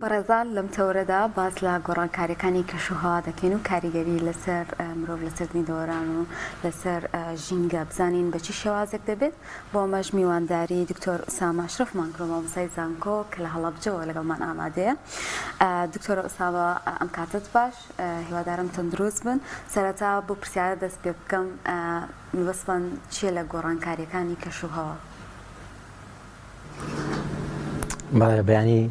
بەڕێزان لەم تەورەدا باز لە گۆڕانکاریەکانی کەشوهەوا دەکەین و کاریگەری لەسەر مرۆڤ لەسەر دینەوەران و لەسەر ژینگە بزانین بەچی شێوازێک دەبێت بۆ ئەمەش میوانداری دکتۆر ئوسامە ئەشرەفمان کرۆ مامۆستای زانکۆ کە لە هەڵەبجەوە لەگەڵمان ئامادەیە. دکتۆر ئوسامە ئەم کاتت باش، هیوادارم تەندروست بن. سەرەتا بۆ پرسیارە دەست پێ بکەم مەبەستمان چییە لە گۆڕانکاریەکانی کەشوهەوا؟ بەیانی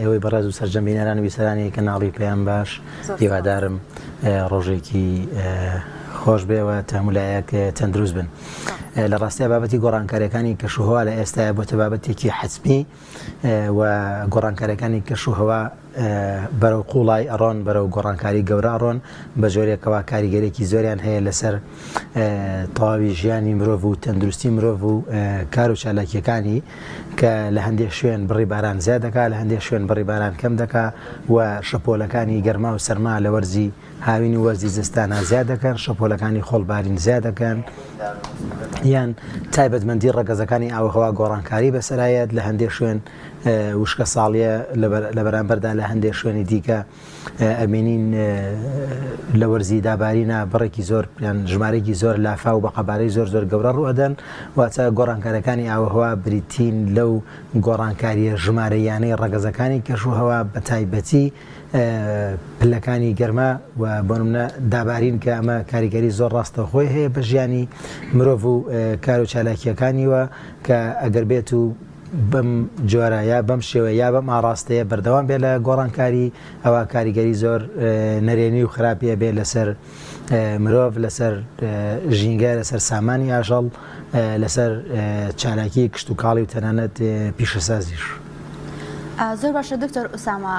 ئێوەی بەڕێز و سەرجەمبینەران و بیسەرانی کەناڵی پێیان باش، هیوادارم ڕۆژێکی خۆش بێەوە تامولایەک تەندروست بن. لە ڕاستیە بابەتی گۆڕانکاریەکانی کەشوهەوا لە ئێستاە بۆتە بابەتێکی حەتمی و گۆڕانکاریەکانی کەشوهەوا بەرەو قوڵای ئەڕۆن، بەرەو گۆڕانکاری گەورە ئەڕۆن بە جۆرێکەوە کاریگەرێکی زۆریان هەیە لەسەر تەواوی ژیانی مرۆڤ و تەندروستی مرۆڤ و کار و چالاکیەکانی کە لە هەندێک شوێن بڕی باران زیاد دەکات، لە هەندێک شوێن بڕی باران کەم دەکات و شەپۆلەکانی گەرما و سەرما لە وەرزی هاوین و وەرزی زستانە زیاد دەکەن، شەپۆلەکانی خۆڵبارین زیاد دەکەن، یان تایبەتمەندی ڕەگەزەکانی ئاوهەوا گۆڕانکاری بەسەرایەت لە هەندێک شوێن وشکە ساڵیە لە بەرامبەردا لە هەندێک شوێنی دیکە ئەمێنین لە وەرزی دابارینە بڕێکی زۆر یان ژمارەی زۆر لافا و بە قەبارەی زۆر زۆر گەورە ڕوئەدەن، واتە گۆڕانکاریەکانی ئاوهەوا بریتین لەو گۆڕانکاریە ژمارەیانەی ڕەگەزەکانی کەشوهەوا بە تایبەتی پلەکانی گەرما و بۆ نمونە دابارین کە ئەمە کاریگەری زۆر ڕاستەوخۆی هەیە بە ژیانی مرۆڤ و کار و چالاکیەکانیوە کە ئەگەر بێت و بەم جۆرە یا بەم شێوە یا بەم ئاڕاستەیە بەردەوام بێ لە گۆڕانکاری ئەوە کاریگەری زۆر نەرێنی و خراپیە بێ لەسەر مرۆڤ، لەسەر ژینگە، لەسەر سامانی ئاژەڵ، لەسەر چالاکی کشت و کاڵی و تەنانەت پیشەسازیش. زۆر باشە دکتۆر ئوسامە،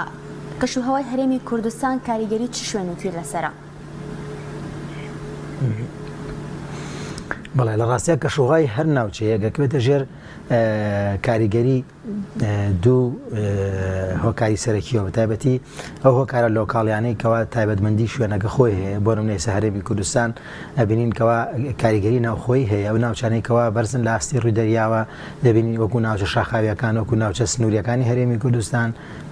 کەشوهەوای هەرێمی کوردستان کاریگەری چ شوێنوتی لەسەرە؟ بەڵێ لە ڕاستیە کەشوهەوای هەر ناوچەیە گەکوێتە ژێر کاریگەری دوو هۆکاری سەرەکیەوە، بەتایبەتی ئەو هۆکارە لۆکاڵیانەی کەوا تایبەتمەندی شوێنەکە خۆی هەیە. بۆ نمونە ئێستا هەرێمی کوردستان ئەبینین کەوا کاریگەری ناوخۆی هەیە، ئەو ناوچانەی کەوا بەرزن لە ئاستی ڕووی دەریاوە دەبینین وەکو ناوچە شاخاویەکان، وەکو ناوچە سنووریەکانی هەرێمی کوردستان،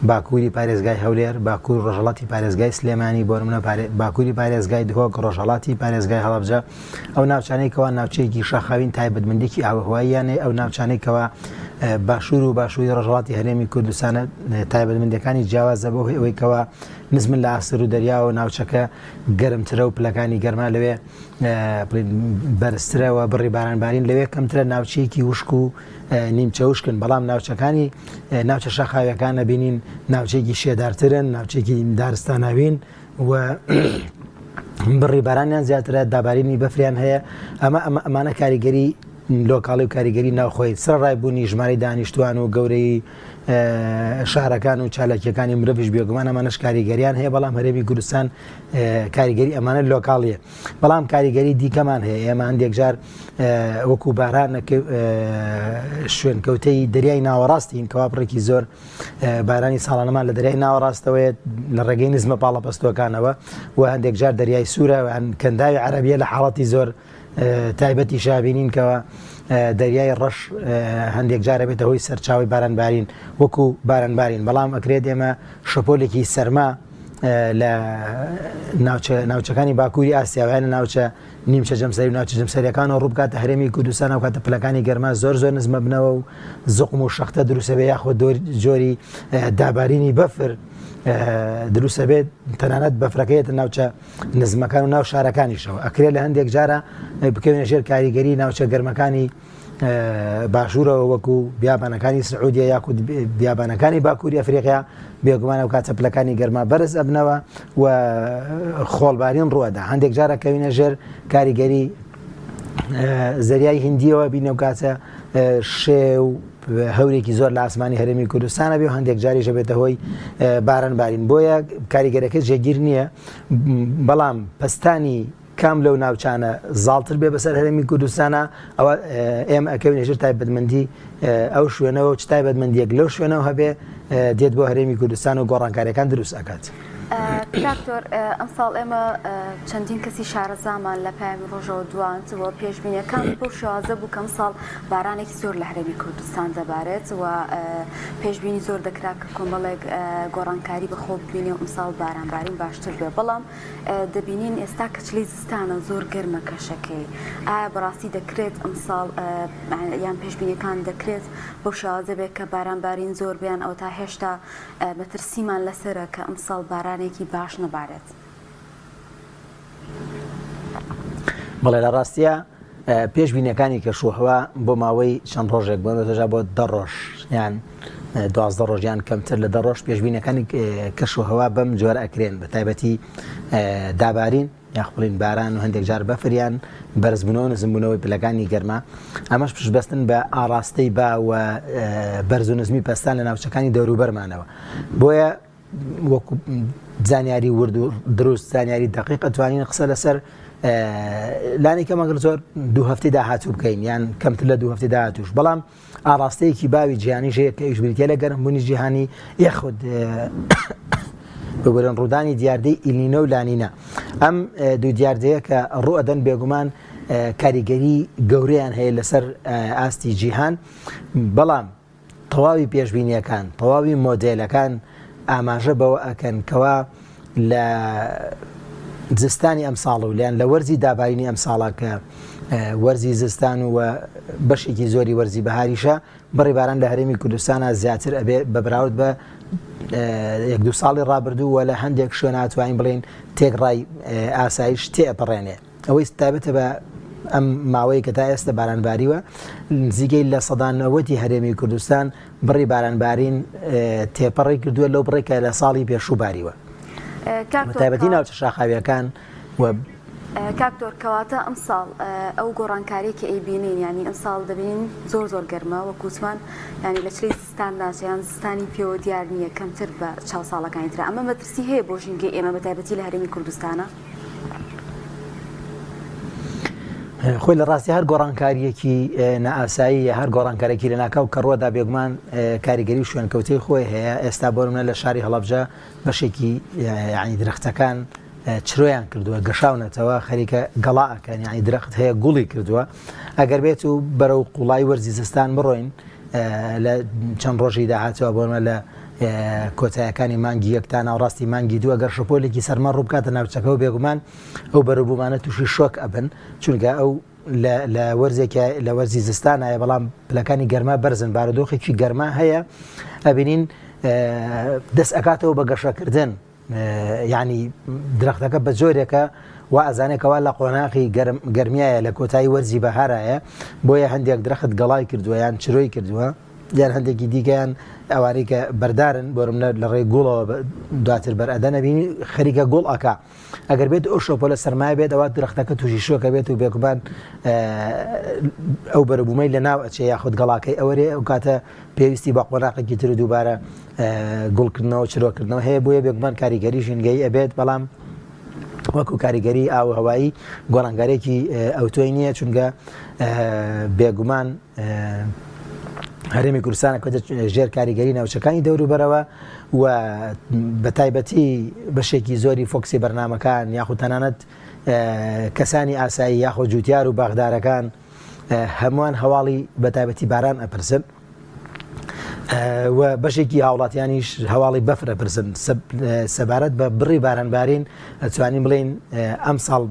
باکووری پارێزگای هەولێر، باکوور ڕۆژهەڵاتی پارێزگای سلێمانی، بۆ نمونە باکووری پارێزگای دهۆک، ڕۆژهەڵاتی پارێزگای هەڵەبجە، ئەو ناوچانەی کەوا ناوچەیەکی شاخاوین تایبەتمەندێکی ئاوهەواییانێ، ئەو ناوچانەی کەوا باشوور و باشووری ڕۆژهەڵاتی هەرێمی کوردستانە تایبەتمەندەکانی جیاوازە بۆ ئەوەی کەوا نزمن لە ئاستر و دەریاوە ناوچەکە گەرمترە و پلەکانی گەرما لەوێ بەرزترەوە، بڕی بارانبارین لەوێ کەمترە، ناوچەیەکی وشک و نیمچە وشکن. بەڵام ناوچەکانی ناوچە شاخاویەکانە بینین ناوچەیەکی شێدارترن، ناوچەیەکی دارستاناوین و بڕی بارانیان زیاترە، دابارینی بەفریان هەیە. ئەمانە کاریگەری لۆکاڵی و کاریگەری ناوخۆی سەرڕایبوونی ژمارەی دانیشتوان و گەورەی شارەکان و چالاکیەکانی مرۆڤیش بێگومان ئەمانەش کاریگەریان هەیە، بەڵام هەرێمی کوردستان کاریگەری ئەمانە لۆکاڵیە. بەڵام کاریگەری دیکەمان هەیە. ئێمە هەندێک جار وەکو باران شوێنکەوتەی دەریای ناوەڕاستین کەوا بڕێکی زۆر بارانی ساڵانەمان لە دەریای ناوەڕاستەوەیە لە ڕێگەی نزمە پاڵەپەستۆکانەوە و هەندێک جار دەریای سوورە کەنداوی عەرەبیە لە حاڵەتی زۆر تایبەتی شابینین کەەوە دەریای ڕەش هەندێک جارە بێتە هۆی سەرچاوی بارانبارین وەکو بارانبارین. بەڵام ئەکرێت ئێمە شەپۆلێکی سەرما لە ناوچەکانی باکووری ئاسیاویانە، ناوچە نیمچە جەمسەری و ناوچە جەمسەریەکانەوە ڕووبکاتە هەرێمی کوردستان و کاتە پلەکانی گەرما زۆر زۆر نزمە بنەوە و زوقم و شەختە دروستە بێ، یاخۆ جۆری دابارینی بەفر دروستە بێت، تەنانەت بەفرەکەیەتە ناوچە نزمەکان و ناو شارەکانیشەوە. ئەکرێت لە هەندێک جارە بکەوێنە ژێر کاریگەری ناوچە گەرمەکانی باشوورەوە وەکو بیابانەکانی سعودیە یاخود بیابانەکانی باکووری ئەفریقیا، بێگومانە و کاتە پلەکانی گەرما بەرز ئەبنەوە و خۆڵبارین ڕوەدا. هەندێک جارە کەوینە ژێر کاریگەری زەریای هیندیەوە بینە و کاتە شێو هەورێکی زۆر لە ئاسمانی هەرێمی کوردستانە بێ و هەندێک جاریش بێتە هۆی بارانبارین. بۆیە کاریگەرەکە جێگیر نییە، بەڵام پستانی کام لەو ناوچانە زاڵتر بێ بەسەر هەرێمی کوردستانە ئەوە ئێمە ئەکەوینە ژێر تایبەتمەندی ئەو شوێنەوە و چ تایبەتمەندیەک لەو شوێنەوە هەبێ دێت بۆ هەرێمی کوردستان و گۆڕانکاریەکان دروست ئەکات. دکتۆر ئەمساڵ ئێمە چەندین کەسی شارەزامان لە پایانی ڕۆژەوە دوانتەوە پێشبینیەکان بۆ شێوازە بوو کەم ساڵ بارانێکی زۆر لە هەرێمی کوردستان دەبارێت و پێشبینی زۆر دەکرا کە کۆمەڵێک گۆڕانکاری بەخۆ ببینێ و ئەمساڵ بارانبارین باشتر بێ بەڵام دەبینین ئێستا کەچلەی زستانە زۆر گەرمە کەشەکەی ئایا بەڕاستی دەکرێت ئەمساڵ یان پێشبینیەکان دەکرێت بۆ شێوازە بێت کە بارانبارین زۆر بیان ئەو تا هێشتا مەترسیمان لەسرە کە ئەمساڵ بارانێکی باش نەبارێت. بەڵێ لە ڕاستیە پێشبینیەکانی کەشوهەوا بۆ ماوەی چەند ڕۆژێک بۆنەوەتەژا بۆ 10 ڕۆژ یان 12 ڕۆژیان کەمتر لە 10 ڕۆژ پێشبینیەکانی کەشوهەوا بەم جۆرە ئەکرێن بە تایبەتی دابارین یاخڵین باران و هەندێک جار بەفریان بەرزبوونەوە نزمبوونەوەی پلەکانی گەرمە ئەمەش پشتبەستن بە ئاڕاستەی باوە بەرز و نزمی پەستان لە ناوچەکانی دەوروبەرمانەوە بۆیە وەکو زانیاری ورد و دروست زانیاری دقیق ئەتوانین قسە لەسەر لانی کەمەگەر زۆر 2 هەفتەی داهاتوو بکەین یان کەمتر لە 2 هەفتەی داهاتووش بەڵام ئاڕاستەیەکی باوی جیهانی ژەیە کە ئیشبریتە لە گەرمبوونی جیهانی یەخود بەبرن ڕوودانی دیاردەی ئیلینە و لانینە ئەم دوو دیاردەیە کە ڕوئەدەن بێگومان کاریگەری گەورەیان هەیە لەسەر ئاستی جیهان بەڵام تەواوی پێشبینیەکان تەواوی مۆدێلەکان ئاماژە بەوە ئەکەن کەوا لە زستانی ئەم ساڵ و لیان لە وەرزی دابارینی ئەم ساڵە کە وەرزی زستان و بەشێکی زۆری وەرزی بەهاریشە بڕی باران لە هەرێمی کوردستانە زیاتر ئەبێ بەبراورد بە 1-2 ساڵی ڕابردوو و لە هەندێک شوێن ناتوانین بڵێن تێکڕای ئاسایش تێپەڕێنێ ئەوەی تایبەتە بە ئەم ماوەی کە تا ئێستا بارانباریوە نزیگەی لە سەدان 90 هەرێمی کوردستان بڕی بارانبارین تێپەڕی کردووە لەو بڕێکە لە ساڵی پێشوو باریوە تایبەتی ناوچە شاخاویەکان و کاکتۆر کەواتە ئەم ساڵ ئەو گۆڕانکاریکە ئەیبینین ینی ئەم ساڵ دەبین زۆر گەرمە وەکوتمان ینی لە چلەی زستانداچیان زستانی پێوە دیار نییە کەمتر بە چاو ساڵەکانی ترە ئەمە مەترسی هەیە بۆ ژینگەی ئێمە بە تایبەتی لە هەرێمی کوردستانە خۆی لە ڕاستی هەر گۆڕانکاریەکی نائاسایی هەر گۆڕانکارێکی لە ناکاو کە ڕووەدا بێگومان کاریگەری و شوێنکەوتەی خۆی هەیە ئێستا بۆ نمونە لە شاری هەڵەبجە بەشێکی ینی درەختەکان چرۆیان کردووە گەشاونەتەوە خەریکە گەڵاکەن ینی درەخت هەیە گوڵی کردووە ئەگەر بێت و بەرەو قوڵای وەرزی زستان بڕۆین لە چەند ڕۆژی داهاتەوە بۆمە لە کۆتایەکانی مانگی یەک تا ناوڕاستی مانگی دووە گەر شەپۆلێکی سەرمان ڕوو بکاتە ناوچەکە و بێگومان ئەو بەرەبوومانە تووشی شۆک ئەبن چونکە ئەو لە وەرزێکە لە وەرزی زستانایە بەڵام پلەکانی گەرما بەرزن بارودۆخێکی گەرما هەیە ئەبینین دەست ئەکاتەوە بە گەشەکردن یعنی درەختەکە بە جۆرێکە و ئەزانێکەوە لە قۆناقی گەرمیایە لە کۆتایی وەرزی بەهارایە بۆیە هەندێک درەخت گەڵای کردووە یان چرۆی کردووە یان هەندێکی دیکەیان ئەوانەی کە بەردارن بۆرمە لە ڕێی گوڵەوە دواتر بەرئەدە نەبینی خەریکە گوڵ ئەکا ئەگەر بێت ئەو شۆپۆلە سەرمایە بێت ئەوە درەختەکە تووشی شۆکە بێت و بێگومان ئەو بەرەبوومەی لە ناو ئەچێ یاخود گەڵاکەی ئەوەرێ ئەو کاتە پێویستی بە قۆناقێکی تر دووبارە گوڵکردنەوە چرۆکردنەوە هەیە بۆیە بێگومان کاریگەری ژینگەی ئەبێت بەڵام وەکو کاریگەری ئاو هەوایی گۆڕانکارێکی ئەوتۆی نییە چونکە بێگومان هەرێمی کوردستانە ژێر کاریگەری ناوچەکانی دەوروبەرەوە و بە تایبەتی بەشێکی زۆری فۆکسی بەرنامەکان یاخود تەنانەت کەسانی ئاسایی یاخۆ جوتیار و باغدارەکان هەمووان هەواڵی بە تایبەتی باران ئەپرسن و بەشێکی هاوڵاتیانیش هەواڵی بەفرە پرسن سەبارەت بە بڕی بارانبارین ئەتوانین بڵێن ئەم ساڵ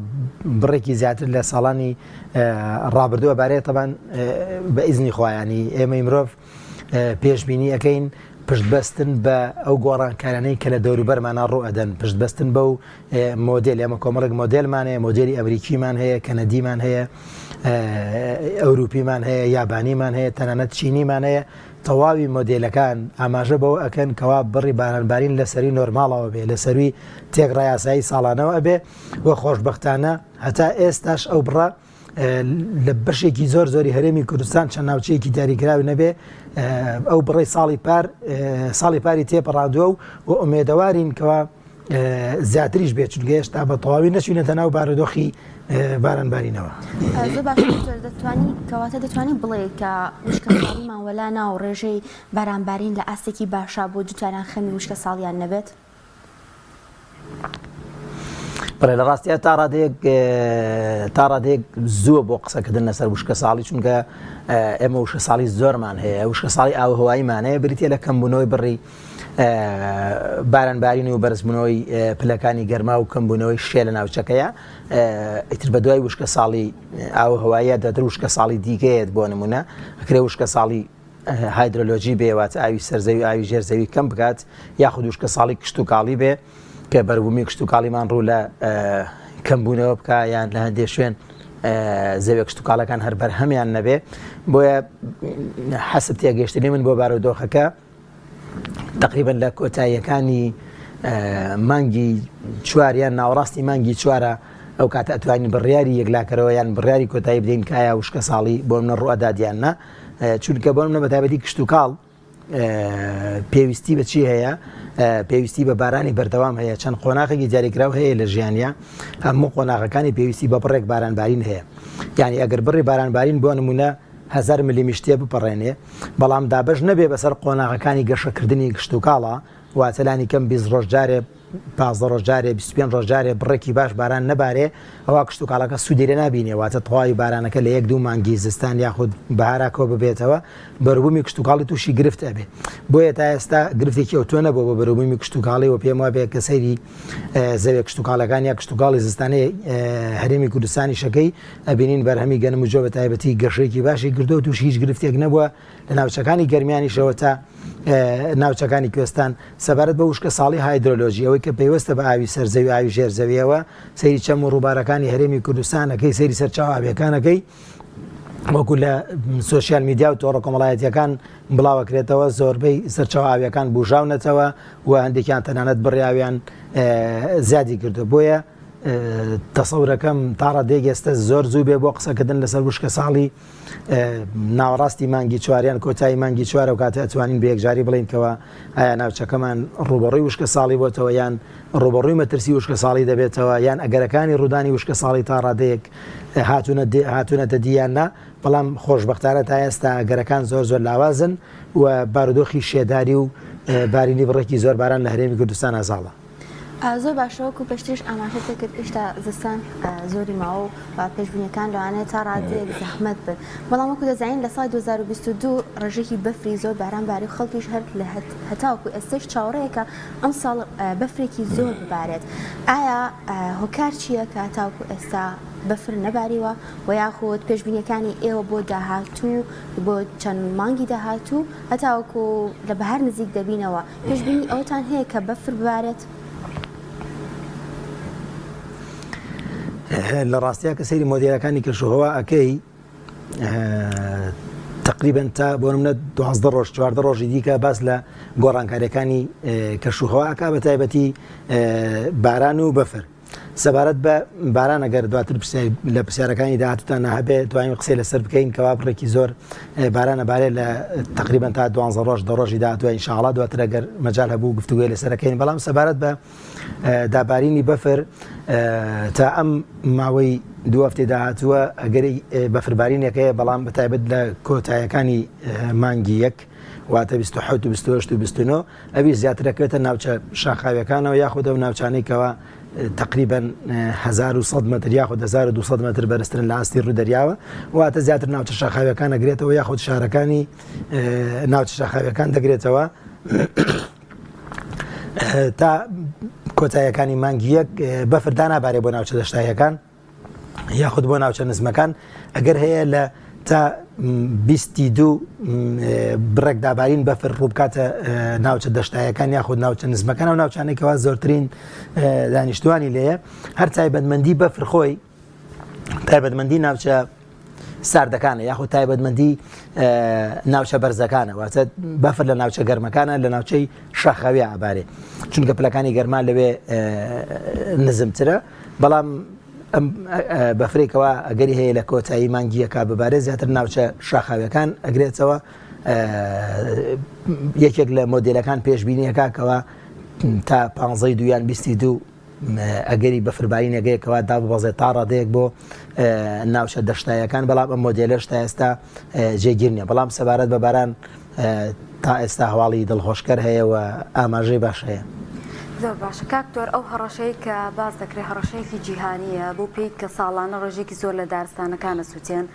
بڕێکی زیاتر لە ساڵانی ڕابردووە بارەیە تەبان بە ئیزنی خۆیانی ئێمەی مرۆڤ پێشبینی ئەەکەین پشتبەستن بە ئەو گۆڕانکارانەی کە لە دەوروبەرمانە ڕوئەدەن پشتبەستن بەو مۆدل ئێمە کۆمەڵێک مۆدلمان هەیە مۆدلی ئەمریکیمان هەیە کەنەدیمان هەیە ئەوروپیمان هەیە یابانیمان هەیە تەنانەت چینیمان هەیە تەواوی مۆدلەکان ئاماژە بەوە ئەکەن کەوا بڕی بارانبارین لەسەری نۆرماڵەوە بێ لەسەروی تێکڕای یاسایی ساڵانەوە ئەبێ وە خۆشبەختانە هەتا ئێستاش ئەو بڕە لە بەشێکی زۆری هەرێمی کوردستان چەند ناوچەیەکی دیاریکراوی نەبێ ئەو بڕی ساڵی پاری تێپەڕاندووە و ئومێدەوارین کەوا زیاتریش بێت چونکە هێشتا بە تەواوی نەچوونێتە ناو بارودۆخی بارانبارینەوە. زۆر باش کەواتە دەتوانین بڵێ کە وشکە ساڵیمان وەلا ناو ڕێژەی بارانبارین لە ئاستێکی باشا بۆ جوتیاران خەمی وشکە ساڵیان نەبێت؟ بەڵێ لە ڕاستیە تا ڕادێک زووە بۆ قسەکردن لەسەر وشکە ساڵی چونکە ئێمە وشکە ساڵی زۆرمان هەیە وشکە ساڵی ئاوهەواییمان هەیە بریتە لە کەمبوونەوەی بڕی بارانبارینی و بەرزبوونەوەی پلەکانی گەرما و کەمبوونەوەی شێ لە ناوچەکەیە ئیتر بە دوای وشکە ساڵی ئاوهەواییە دەتر وشکە ساڵی دیکەیەت بۆ نمونە ئەکرێ وشکە ساڵی هایدرۆلۆژی بێواتە ئاوی سەرزەوی ئاوی ژێرزەوی کەم بکات یاخود وشکە ساڵی کشت و کاڵی بێ کە بەربوومی کشت و کاڵیمان ڕوو لە کەمبوونەوە بکە یان لە هەندێک شوێن زەوی کشت و کاڵەکان هەر بەرهەمیان نەبێ بۆیە حەسب تێگەیشتنی من بۆ بارودۆخەکە تقریبا لە کۆتاییەکانی مانگی چواریان ناوەڕاستی مانگی چوارە ئەو کاتە ئەتوانین بڕیاری یەکلاکەرەوە یان بڕیاری کۆتایی بدەین کایە وشکە ساڵی بۆ منە ڕوئەدادیاننا چونکە بۆ منە بەتایبەتی کشت و کاڵ پێویستی بە چی هەیە پێویستی بە بارانی بەردەوام هەیە چەند قۆناغێکی دیاریکراو هەیە لە ژیانیا هەموو قۆناغەکانی پێویستی بە بڕێک بارانبارین هەیە یعنی ئەگەر بڕی بارانبارین بۆ نمونە 1000 ملیمیشتێ بپەڕێنێ بەڵام دابش نەبێ بەسەر قۆناغەکانی گەشەکردنی گشت و کاڵە واتەلانی کەم 20 ڕۆژ جارێ 15 ڕۆژ جارێ 25 ڕۆژ جارێ بڕێکی باش باران نەبارێ ئەوە کشت و کاڵەکە سوودێ نابینێ واتە تەواوی بارانەکە لە 1-2 مانگی زستان یاخود بەهاراکەوە ببێتەوە بەروبوومی کشت و کاڵی تووشی گرفت ئەبێ بۆیە تا ئێستا گرفتێکی ئەوتۆ نەبوو بۆ بەروبوومی کشت و کاڵی و پێم وابێ کە سەیری زەوی کشت و کاڵەکان یا کشت و کاڵی زستانەی هەرێمی کوردستانی شەکەی ئەبینین بەرهەمی گەنم و جۆ بە تایبەتی گەشەیەکی باشی کردو و تووشی هیچ گرفتێک نەبووە لە ناوچەکانی گەرمیانیشەوە تا ناوچەکانی کوێستان سەبارەت بە وشکە ساڵی هایدرۆلۆژی ئەوەی کە پێوەستە بە ئاوی سەرزەوی ئاوی ژێرزەویەوە سەیری چەم و ڕووبارەکانی هەرێمی کوردستانەکەی سەیری سەرچاوابیەکانەکەی وەکو لە سوۆسیال میدیا و تۆڕە کۆمەڵایەتیەکان بڵاوەکرێتەوە زۆربەی سەرچاو ئاویەکان بژاونەتەوە و هەندێکیان تەنانەت بڕیاویان زیادی کردو بۆیە تەسەورەکەم تا ڕادێک ئێستا زۆر زوو بێ بۆ قسەکردن لەسەر وشکە ساڵی ناوەڕاستی مانگی چواریان کۆتایی مانگی چوارە و کاتە ئەتوانین بە یەکجاری بڵێنکەوە ئایا ناوچەکەمان ڕوبەڕووی وشکە ساڵی بۆتەوە یان ڕوبەڕووی مەترسی وشکە ساڵی دەبێتەوە یان ئەگەرەکانی ڕوودانی وشکە ساڵی تا ڕادەیەک هاتوونەتە دییاننا بەڵام خۆشبەختانە تا ئێستا ئەگەرەکان زۆر لاوازن و بارودۆخی شێداری و بارینی بڕێکی زۆر باران لە هەرێمی کوردستان ئازاڵە زۆر باشەوەکو پشتیش ئاماژە کرد ئێشتا زستان زۆری ماوە و پێشبینیەکان لەوانەیە تا ڕادەیەک زەحمەت بن بەڵام وەکو دەزانین لە ساڵی 2022 ڕێژێکی بەفری زۆر بارانباری و خەڵکیش هەر لە هەتاوەکو ئێستش چاوەڕەیەکە ئەم ساڵ بەفرێکی زۆر ببارێت ئایا هۆکار چییە کە هەتاوەکو ئێستا بەفر نەباریوە و یاخود پێشبینیەکانی ئێوە بۆ داهاتوو بۆ چەند مانگی داهاتوو هەتاوەکو لە بەهار نزیک دەبینەوە پێشبینی ئەوتان هەیە کە بەفر ببارێت لە ڕاستیە کە سەیری مۆدیلەکانی کەشوهەوا ئەەکەی تقریبا تا بۆ نمونە 12 ڕۆژ 14 ڕۆژی دیکە باس لە گۆڕانکاریەکانی کەشوهەوا ئەکا بە تایبەتی باران و بەفر سەبارەت بە باران ئەگەر دواتر لە پرسیارەکانی داهاتوتان هەبێ توانین قسەی لەسەر بکەین کەوا بڕێکی زۆر بارانە بارێت لە تقریبا تا 12 ڕۆژ دە ڕۆژی داهاتوە ئینشاءڵڵا دواتر ئەگەر مەجال هەبوو گفتوگوی لەسەرەکەین بەڵام سەبارەت بە دابارینی بەفر تا ئەم ماوەی دو هەفتەی داهاتووە ئەگەری بەفربارینێکەیە بەڵام بە تایبەت لە کۆتاییەکانی مانگی یەک واتە 27 و 28 و 29 ئەوی زیاترەکەوێتە ناوچە شاخاویەکانەوە یاخود ئەو ناوچانەیەکەوە تقریبا 1100 متر یاخود 1200 متر بەرزترن لە ئاستی ڕوو دەریاوە واتە زیاتر ناوچە شاخاویەکان ئەگرێتەوە یاخود شارەکانی ناوچە شاخاویەکان دەگرێتەوە تا کۆتاییەکانی مانگی یەک بەفر دانابارێ بۆ ناوچە دەشتاییەکان یاخود بۆ ناوچە نزمەکان ئەگەر هەیە لە تا 22 بڕێک دابارین بەفر ڕووبکاتە ناوچە دەشتایەکان یاخود ناوچە نزمەکان و ناوچانێکەوە زۆرترین دانیشتوانی لێیە هەر تایبەتمەندی بەفر خۆی تایبەتمەندی ناوچە ساردەکانە یاخود تایبەتمەندی ناوچە بەرزەکانە واتە بەفر لە ناوچە گەرمەکانە لە ناوچەی شاخاوی ئابارێ چونکە پلەکانی گەرمان لەوێ نزمترە بەڵام بەفرێکەوە ئەگەری هەیە لە کۆتایی مانگیەکە ببارێت زیاتر ناوچە شاخاویەکان ئەگرێتەوە یەکێک لە مۆدیلەکان پێشبینیەکەکەوە تا 15 دویان 22 ئەگەری بەفرباری نەگەیەکەوە داببەزێت تا ڕادەیەک بۆ ناوچە دەشتایەکان بەڵام ئەم مۆدیلەش تا ئێستا جێگیر نیە بەڵام سەبارەت بە باران تا ئێستا هەواڵی دڵخۆشکەر هەیە و ئاماژەی باش هەیە زۆر باشە کاکتۆر ئەو هەڕەشەی کە باز دەکرێت هەڕەشەیەکی جیهانیە بۆ پێی کە ساڵانە ڕێژێکی زۆر لە دارستانەکانە سووتێن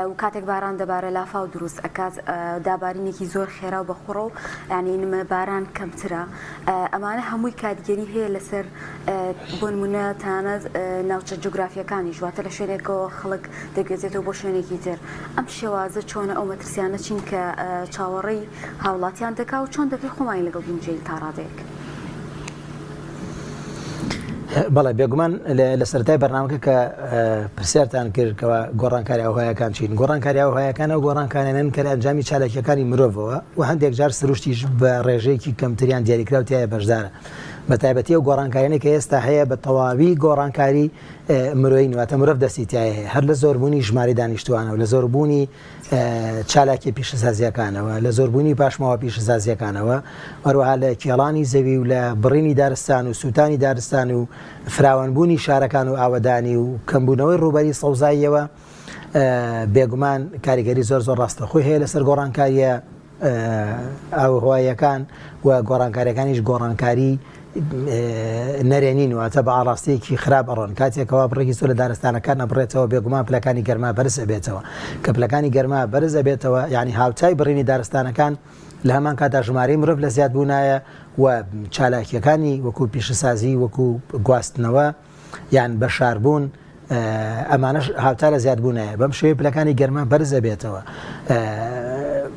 و کاتێک باران دەبارە لافا و دروست ئەکات دابارینێکی زۆر خێرا و بەخوڕە و ینی نمە باران کەمترە ئەمانە هەمووی کاتگەری هەیە لەسەر بۆ نمونە تانە ناوچە جوگرافیەکانی ژواتە لە شوێنێکەوە خەڵک دەگوێزێتەوە بۆ شوێنێکی تر ئەم شێوازە چۆنە ئەو مەترسیانە چین کە چاوەڕێی هاوڵاتیان دەکا و چۆن دەکەی خۆمانی لەگەڵ بنجێی تا ڕادەیەک بەڵێ بێگومان لە سەرەتای بەرنامەکە کە پرسیارتان کردکەوە گۆڕانکاری ئاوهەیەکان چین گۆڕانکاری ئاوهەیەکانە و گۆڕانکانێنن کە ئەنجامی چالاکیەکانی مرۆڤەوە و هەندێک جار سروشتیش بە ڕێژەیەکی کەمتریان دیاریکراوتیایە بەشدارە بە تایبەتی و گۆڕانکاریانی کە ئێستا هەیە بە تەواوی گۆڕانکاری مرۆیی واتە مرۆڤ دەستیتیایە هەیە هەر لە زۆربوونی ژماری دانیشتوانەوە لە زۆربوونی چالاکی پیشەسازیەکانەوە لە زۆربوونی پاشماوە پیشەسازیەکانەوە هەروەها لە کێڵانی زەوی و لە بڕینی دارستان و سووتانی دارستان و فراوانبوونی شارەکان و ئاوەدانی و کەمبوونەوەی ڕووبەری سەوزاییەوە بێگومان کاریگەری زۆر زۆر ڕاستەخۆی هەیە لەسەر گۆڕانکاریە ئاوهەواییەکان و گۆڕانکاریەکانیش گۆڕانکاری نەرێنین واتە بە ئاڕاستەیەکی خراپ ئەڕۆن کاتێکەوە بڕێکی زۆر لە دارستانەکان ئەبڕێتەوە بێگومان پلەکانی گەرما بەرز ئەبێتەوە کە پلەکانی گەرما بەرز ئەبێتەوە یعنی هاوتای بڕینی دارستانەکان لە هەمان کاتا ژمارەی مرۆڤ لە زیاد بوونایە و چالاکیەکانی وەکو پیشەسازی وەکو گواستنەوە یان بەشاربوون ئەمانەش هاوتا لە زیاد بوونایە بەم شێوەیە پلەکانی گەرما بەرز ئەبێتەوە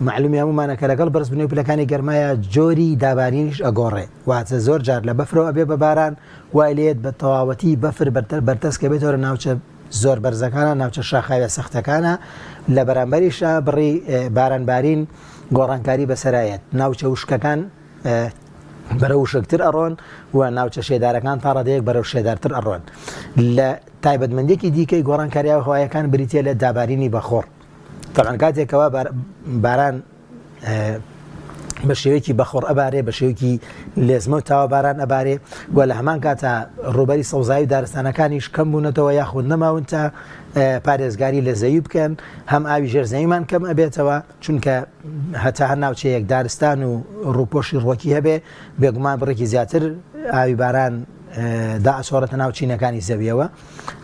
معلومی هەمومانە کە لەگەڵ بەرزبوونەوەی پلەکانی گەرمایە جۆری دابارینیش ئەگۆڕێ واتە زۆر جار لە بەفرەوە ئەبێ بە باران وای لێت بە تەواوەتی بەفر بەرتەسکە بێتەوە لە ناوچە زۆر بەرزەکانە ناوچە شاخاوێ سەختەکانە لە بەرامبەریشە بڕی بارانبارین گۆڕانکاری بەسەرایەت ناوچە وشکەکان بەرە وشکتر ئەڕۆن و ناوچە شێدارەکان تا ڕادەیەک بەرەو شێدارتر ئەڕۆن لە تایبەتمەندێکی دیکەی گۆڕانکاری ئاوهەواییەکان بریتە لە دابارینی بەخۆڕ طبعاً کاتێکەوە باران بە شێوەیەکی بەخۆڕ ئەبارێ بە شێوەیەکی لێزمە و تاوە باران ئەبارێ و لە هەمان کاتە ڕووبەری سەوزایی و دارستانەکانیش کەم بوونەتەوە یاخود نەماون تا پارێزگاری لە زەوی بکەن هەم ئاوی ژێرزەویمان کەم ئەبێتەوە چونکە هەتا هەر ناوچەیەک دارستان و ڕووپۆشی ڕووەکی هەبێ بێگومان بڕێکی زیاتر ئاوی باران داعسۆڕەتە ناو چینەکانی زەویەوە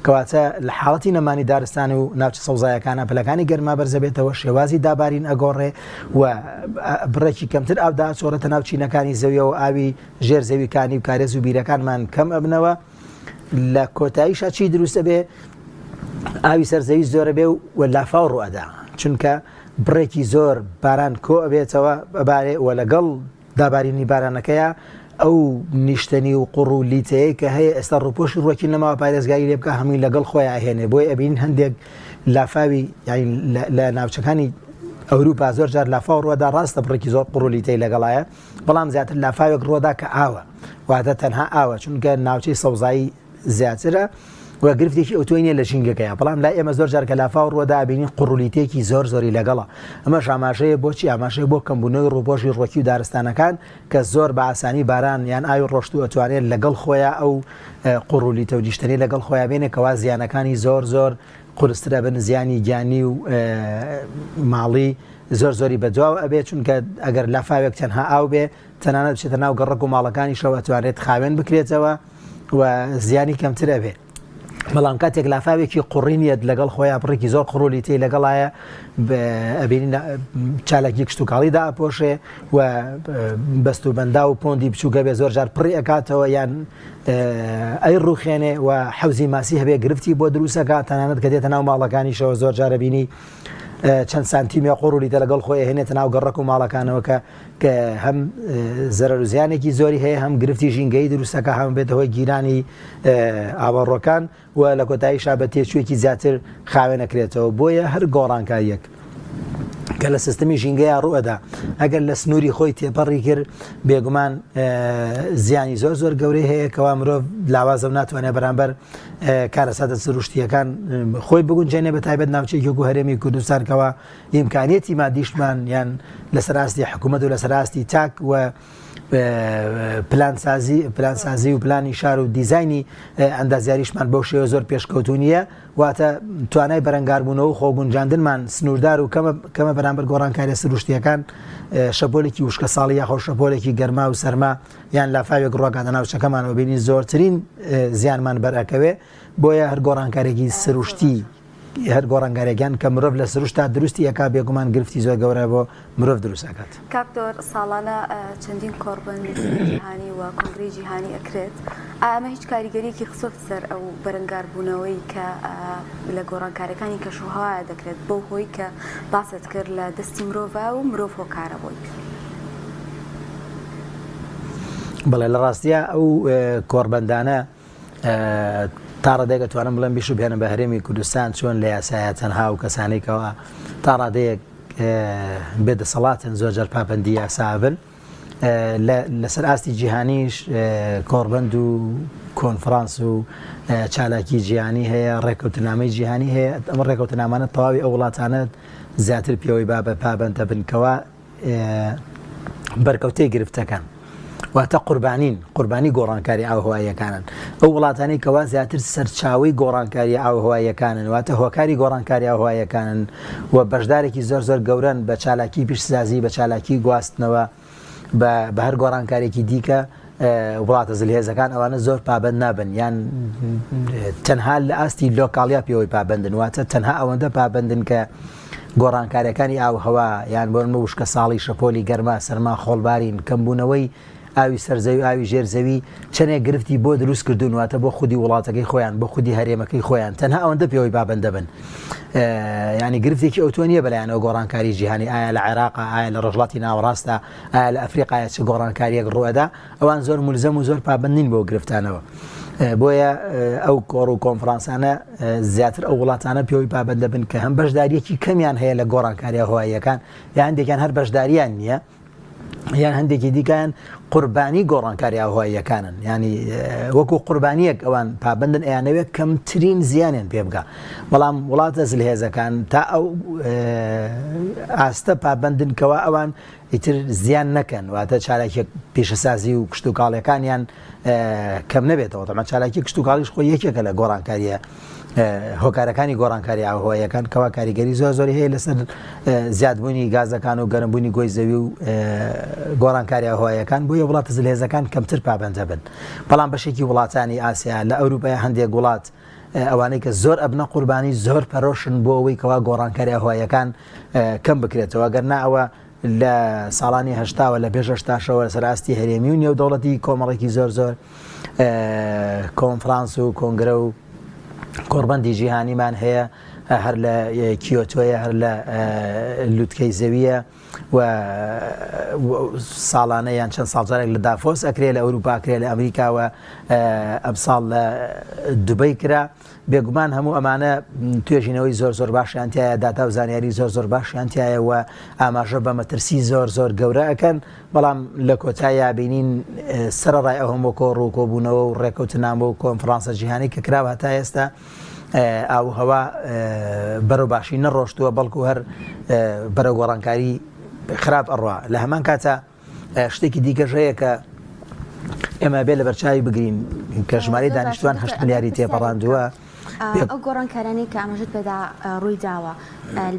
کەواتە لە حاڵەتی نەمانی دارستان و ناوچە سەوزایەکانە پلەکانی گەرما بەرزەبێتەوە شێوازی دابارین ئەگۆڕێ و بڕێکی کەمتر ئاو داعسۆڕەتە ناو چینەکانی زەویەوە ئاوی ژێر زەویەکانی و کارێز و بیرەکانمان کەم ئەبنەوە لە کۆتاییشە چی دروستە بێ ئاوی سەرزەوی زۆرە بێ و لافاو ڕوئەدا چونکە بڕێکی زۆر باران کۆ ئەبێتەوە بەبارێ و لەگەڵ دابارینی بارانەکەیە ئەو نیشتنی و قوڕ و لیتەیە کە هەیە ئێستا ڕووپۆشی ڕووەکی نەماوە پارێزگاری لێ بکە هەمووی لەگەڵ خۆی ئاهێنێ بۆی ئەبین هەندێک لافاوی لە ناوچەکانی ئەوروپا زۆر جار لافاو ڕووەدا ڕاستە بڕێکی زۆر قوڕ و لیتەی لەگەڵایە بەڵام زیاتر لافاوێک ڕۆدا کە ئاوە واتە تەنها ئاوە چونکە ناوچەی سەوزایی زیاترە و گرفتێکی ئۆتۆینە لە ژینگەکەیە بەڵام لای ئێمە زۆر جار کە لافاو ڕووەدا بینین قوڕولیتێکی زۆر زۆری لەگەڵە ئەمەش ئاماژەیە بۆچی ئاماژەیە بۆ کەمبوونەوەی ڕووپۆشی ڕووەکی و دارستانەکان کە زۆر بە ئاسانی باران یان ئاوی ڕۆشت و ئەتوانێت لەگەڵ خۆیان ئەو قوڕولیتە و دیشتنی لەگەڵ خۆیان بێنێ کەوا زیانەکانی زۆر زۆر قورسترە بن زیانی گیانی و ماڵی زۆر زۆری بەدواوە ئەبێ چونکە ئەگەر لافاوێک تەنها ئاو بێ تەنانەت بچێتە ناو گەڕک و ماڵەکانی شەوە ئەتوانێت خاوێن بکرێتەوە و زیانی کەمتر ئەبێ بەڵام کاتێک لافاوێکی قوڕینیت لەگەڵ خۆیان بڕێکی زۆر قڕۆلیتی لەگەڵایە ئەبینی چالاکی کشت و کاڵیدا ئەپۆشێ و بەست و بەندا و پۆندی بچووکە بێ زۆر جار پڕی ئەکاتەوە یان ئەی ڕوخێنێ و حەوزی ماسی هەبێ گرفتی بۆ دروستەکە تەنانەت کە دێتە ناو ماڵەکانیشەوە زۆر جارە بینی چەند سانتیمە قوڕولیتە لەگەڵ خۆی هێنێتە ناو گەڕک و ماڵەکانەوە کە هەم زەرەر و زیانێکی زۆری هەیە هەم گرفتی ژینگەی دروستەکە هەم بێتەوەی گیرانی ئاوەڕۆکان و لە کۆتاییشا بە تێچوویەکی زیاتر خاوێن نەکرێتەوە بۆیە هەر گۆڕانکاریەک کە لە سیستەمی ژینگەیە ڕوئەدا ئەگەر لە سنووری خۆی تێپەڕی کرد بێگومان زیانی زۆر زۆر گەورەی هەیە کەوا مرۆڤ لاوازە و ناتوانێت بەرامبەر کارەساتە سروشتیەکان خۆی بگونجێنێ بە تایبەت ناوچەیەکی وەکو هەرێمی کوردستانکەوە ئیمکانیەتی مادیشتمان یان لەسەر ئاستی حکوومەت و لەسەر ئاستی تاک و پلانسازی و پلانی شار و دیزایانی ئەندازیاریشمان بەو شێوە زۆر پێشکەوتونیە واتە توانای بەرەنگاربوونەوە و خۆگونجاندنمان سنووردار و کەمە بەرامبەر گۆڕانکاریە سروشتیەکان شەپۆلێکی وشکە ساڵی یاخۆ شەپۆلێکی گەرما و سەرما یان لافاوێک ڕۆکاتە ناوچەکەمانەوە بینی زۆرترین زیانمان بەرەکەوێ بۆیە هەر گۆڕانکارێکی سروشتی هەر گۆڕانکارێکیان کە مرۆڤ لە سروشتا دروستی ئەکا بێگومان گرفتی زۆر گەورە بۆ مرۆڤ دروست ئەکات. کاکتۆر ساڵانە چەندین کۆڕبەندی جیهانی و کۆنگرەی جیهانی ئەکرێت ئەمە هیچ کاریگەریەکی خسۆت سەر ئەو بەرەنگاربوونەوەی کە لە گۆڕانکارەکانی کەشوهەوایە دەکرێت بۆ هۆی کە باست کرد لە دەستی مرۆڤ و مرۆڤ هۆکارە بۆی. بەڵێ لە ڕاستیە ئەو کۆڕبەندانە تا ڕادەیەک دەتوانم بڵێم بیش و بێنم بە هەرێمی کوردستان چۆن لە یاسایە تەنها و کەسانێکەوە تا ڕادەیەک بێدەسەڵاتن زۆرجار پابەندی یاسابن لەسەر ئاستی جیهانیش کۆڕبەند و کۆنفرانس و چالاکی جیهانی هەیە ڕێکەوتنامەی جیهانی هەیە ئەمە ڕێکەوتنامانە تەواوی ئەو وڵاتانە زیاتر پێوەی بابە پابەندە بنکەوە بەرکەوتەی گرفتەکان واتە قوربانی گۆڕانکاری ئاوهەواییەکانن ئەو وڵاتانی کەوا زیاتر سەرچاوی گۆڕانکاری ئاوهەواییەکانن واتە هۆکاری گۆڕانکاری ئاوهەواییەکانن و بەشدارێکی زۆر گەورن بە چالاکی پیشسازی بە چالاکی گواستنەوە بە هەر گۆڕانکارێکی دیکە وڵاتە زلهێزەکان ئەوانە زۆر پابند نابن یان تەنها لە ئاستی لۆکاڵیا پێوەی پابندن واتە تەنها ئەوەندە پابندن کە گۆڕانکاریەکانی ئاوهەوا یان بۆ وشکە ساڵی شەپۆلی گەرما سەرما خۆڵبارین کەمبوونەوەی ئاوی سەرزەوی ئاوی ژێرزەوی چەندێک گرفتی بۆ دروست کردوونواتە بۆ خودی وڵاتەکەی خۆیان بۆ خودی هەرێمەکەی خۆیان تەنها ئەوەندە پێوەی پابندە بن ینی گرفتێکی ئۆتۆنیە بەلایەنەوە گۆڕانکاری جیهانی ئایا لە عێراق ئایا لە ڕۆژڵاتی ناوەڕاستە ئایا لە ئەفریقایە چه گۆڕانکاریەک ڕوەدا ئەوان زۆر مولزەم و زۆر پابندین بۆ گرفتانەوە بۆیە ئەو کۆڕ و کۆنفرانسانە زیاتر ئەو وڵاتانە پێوەی پابندە بن کە هەم بەشداریەکی کەمیان هەیە لە گۆڕانکاری هەواییەکان یان هەندێکیان هەر بەشداریان نییە یان هەندێکی دیکەیان قوربانی گۆڕانکاری ئاوهەواییەکانن ینی وەکو قوربانیەک ئەوان پابندن ئەیانەوێت کەمترین زیانیان پێ بگا بەڵام وڵاتە زلهێزەکان تا ئەو ئاستە پابندن کەوا ئەوان ئیتر زیان نەکەن واتە چالاکی پیشەسازی و کشتتوکاڵەکانیان کەم نەبێتەوە تەمە چالاکی کشتتوکاڵیش خۆی یەکێکە لە گۆڕانکاریە هۆکارەکانی گۆڕانکاری ئاوهەواییەکان کەوا کاریگەری زۆری هەیە لەسەر زیادبوونی گازەکان و گەرمبوونی گۆی زەوی و گۆڕانکاری ئاوهەواییەکان بۆیە وڵاتە زلهێزەکان کەمتر پابندە بن بەڵام بەشێکی وڵاتانی ئاسیا لە ئەوروپای هەندێک وڵات ئەوانەی کە زۆر ئەبنە قوربانی زۆر پەرۆشن بۆ ئەوەی کەوا گۆڕانکاری ئاوهەواییەکان کەم بکرێتەوە گەرنا ئەوە لە ساڵانی هەشتاوە لە پێش هەشتاشەوە لەسەر ئاستی هەرێمی و نێودەوڵەتی کۆمەڵێکی زۆر کۆنفرانس و کۆنگرە و کۆڕبەندی جیهانیمان هەیە هەر لە کیۆتۆیە هەر لە لووتکەی زەویە و ساڵانە یان چەند ساڵجارێک لە دافۆس ئەکرێ لە ئەوروپا کرێ لە ئەمریکاوە ئەمساڵ لە دوبەی کرا بێگومان هەموو ئەمانە توێژینەوەی زۆر باشیانتیایە داتا و زانیاری زۆر باشیانتیایە و ئاماژە بە مەترسی زۆر گەورە ئەکەن بەڵام لە کۆتایە بینین سەرڕای ئەو هەموو کۆڕ و کۆبوونەوە و ڕێکەوتنامە و کۆنفرانسە جیهانی کە کراوە هەتا ئێستا ئاوهەوا بەرەو باشی نەڕۆشتووە بەڵکو هەر بەرەو گۆڕانکاری خراپ ئەڕوا لە هەمان کاتە شتێکی دیکەش هەیە کە ئێمە بێ لە بەرچاوی بگرین کە ژمارەی دانیشتوان 8 ملیاری تێپەڕاندووە ئەو گۆڕانکارانەی کە ئاماژەت پێدا ڕووی داوە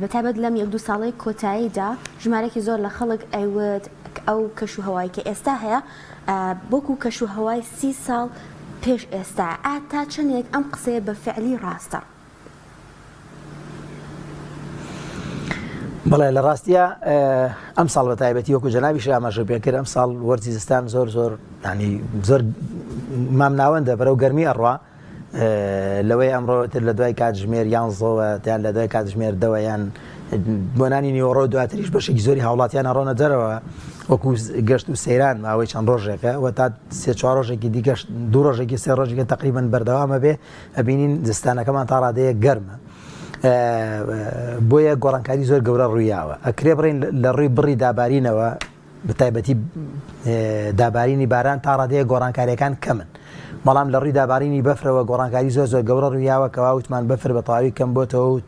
بەتایبەت لەم 1-2 ساڵەی کۆتاییدا ژمارەی زۆر لە خەڵک ئەیوت ئەو کەشوهەوایی کە ئێستا هەیە بۆکو کەشوهەوای 30 ساڵ پێش ئێستا ئاتا چەندێک ئەم قسەیە بە فعلی ڕاستە بەڵێ لە ڕاستیە ئەم ساڵ بە تایبەتی وەکو جەنابیش ئاماژە پێکرد ئەم ساڵ وەرزی زستان زۆر ینی زۆر مام ناوەندە بەرەو گەرمی ئەڕوا لەوەی ئەمڕۆ لە دوای کاتژمێر یان زۆوە یان لە دوای کاتژمێر دەوە یان بۆنانی نیوەڕۆ دواتریش بەشێکی زۆری هاوڵاتیان ئەڕۆنە دەرەوە وەکو گەشت و سەیران ماوەی چەند ڕۆژێکە و تا 3-4 ڕۆژێکی دیگەشت 2 ڕۆژێکی 3 ڕۆژێکی تقریبن بەردەوامە بێ ئەبینین زستانەکەمان تا ڕادەیە گەرمە بۆیە گۆڕانکاری زۆر گەورە ڕوویاوە ئەکرێ بڕین لە ڕووی بڕی دابارینەوە بەتایبەتی دابارینی باران تا ڕادەیە گۆڕانکاریەکان کەمن بەڵام لە ڕووی دابارینی بەفرەوە گۆڕانکاری زۆر گەورە ڕوویاوە کەوا وتمان بەفر بە تەواوی کەم بۆتەوە و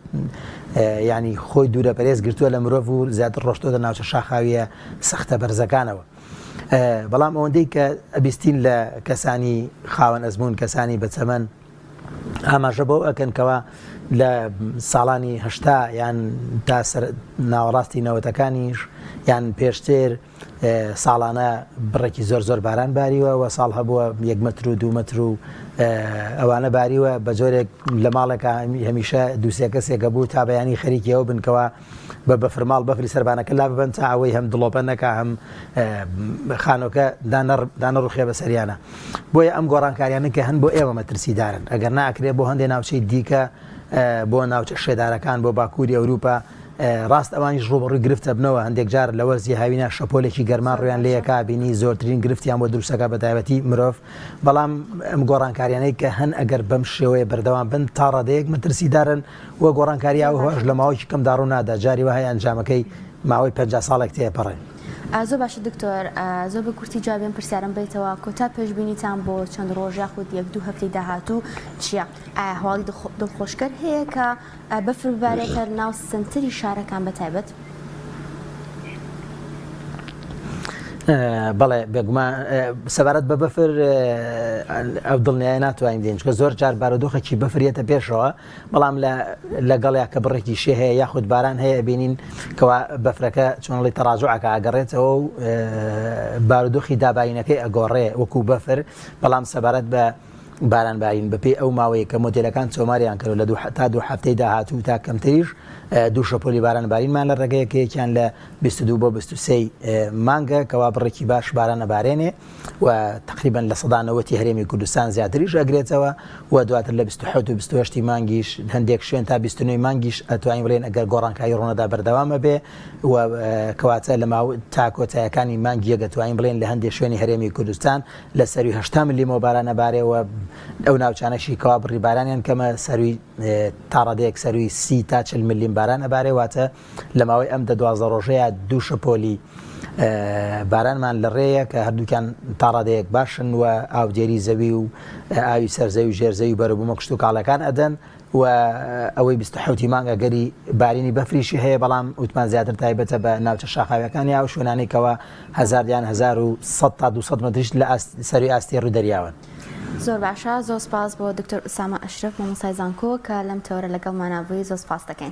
ینی خۆی دوورە پەرێز گرتووە لە مرۆڤ و زیاتر ڕۆشتۆتە ناوچە شاخاویە سەختە بەرزەکانەوە بەڵام ئەوەندەی کە ئەبیستین لە کەسانی خاوەن ئەزمون کەسانی بەچەمەن ئاماژە بۆ ئەکەنکەوە لە ساڵانی هەشتا یان تا ناوەڕاستی نەوەتەکانیش یان پێشتر ساڵانە بڕێکی زۆر باران باریوە و ساڵ هەبووە 1 متر و 2 متر و ئەوانە باریوە بە جۆرێک لە ماڵێکە هەمیشە دووسێ کەسێکە بوو تا بەیانی خەریکیەوە بنکەوە بە بەفرماڵ بەفری سەربانەکە لا ببن تا ئەوەی هەم دڵۆپە نەکە هەم خانۆکە دانەڕوخێ بە سەریانە بۆیە ئەم گۆڕانکاریانە کە هەن بۆ ئێوە مەترسیدارن ئەگەر ناکرێت بۆ هەندێک ناوچەی دیکە بۆ ناوچە شێدارەکان بۆ باکووری ئەوروپا ڕاست ئەوانیش ڕوبڕووی گرفتە بنەوە هەندێک جار لە وەرزی هاوینە شەپۆلێکی گەرمان ڕویان لەیەکا بینی زۆرترین گرفتیان بۆ دروستەکە بە تایبەتی مرۆڤ بەڵام ئەم گۆڕانکاریانەی کە هەن ئەگەر بەم شێوەیە بەردەوام بن تا ڕادەیەک مەترسیدارن وە گۆڕانکاریاوە هۆش لە ماوەیەکی کەم داڕوو نادا جاری وهەیە ئەنجامەکەی ماوەی 50 ساڵێک تێپەڕێن. زۆر باشە دکتۆر زۆر بە کورتی جوابێن پرسیارم بیتەوە کۆتا پێشبینیتان بۆ چەند ڕۆژ یاخود 1-2 هەفتەی داهاتوو چییە؟ ئایا هەواڵی دڵخۆشکەر هەیە کە بەفر ببارێتە ناو سنتری شارەکان بەتایبەت؟ بەڵێ بێگومان سەبارەت بە بەفر ئەو دڵنیایە ناتوانین دێن چکە زۆر جار بارودۆخێکی بەفرێتە پێشەوە بەڵام لەگەڵیا کە بڕێکی شێ هەیە یاخود باران هەیە بینین کەوا بەفرەکە چۆنڵی تەڕاجوعەکە ئاگەڕێتەوە و بارودۆخی دابینەکەی ئەگۆڕێ وەکو بەفر بەڵام سەبارەت بە باران بارین بەپێی ئەو ماوەیە کە مۆدلەکان چۆماریان کرد لە تا 2 هەفتەی داهاتوو تا کەمتریش 2 شەپۆلی باران بارینمان لە ڕێگەیەکەیەکیان لە 22 بۆ 23 مانگە کەوا بڕێکی باش باران ئەبارێنێ و تقریبا لە سەدانەوەتی هەرێمی کوردستان زیاتریش ئەگرێتەوە و دواتر لە 27 و 28 مانگیش هەندێک شوێن تا 29 مانگیش ئەتوانین بڵێن ئەگەر گۆڕانکاری ڕۆنەدا بەردەوامە بێ و کەواتە لە ماوە تا کۆتایەکانی مانگی ئەگەتوانین بڵێن لە هەندێک شوێنی هەرێمی کوردستان لە سەروی 80 میلیمۆ باران ئەبارێەوە ئەو ناوچانەشی کەوا بڕی بارانیان کەمە سەروی تا ڕادەیەک سەروی 30 تا 40 میلیم باران ئەبارێ واتە لە ماوەی ئەم 12 ڕۆژەیە 2 شەپۆلی بارانمان لە ڕێیە کە هەردووکیان تا ڕادەیەک باشن و ئاودێری زەوی و ئاوی سەرزەوی و ژێرزەوی بەرەبوومە کشت و کاڵەکان ئەدەن و ئەوەی 27 مانگە گەری بارینی بەفریشی هەیە بەڵام وتمان زیاتر تایبەتە بە ناوچە شاخاویەکانی یا و شوێنانەی کەەوە 1000 یان 1100 تا 200 متریش لە سەروی ئاستی ڕوودەریاون. زۆر باشە زۆر سپاس بۆ دکتۆر ئوسامە ئەشرف مامۆستای زانکۆ کە لەم تەورە لەگەڵمانە بووی زۆر سپاس دەکەین.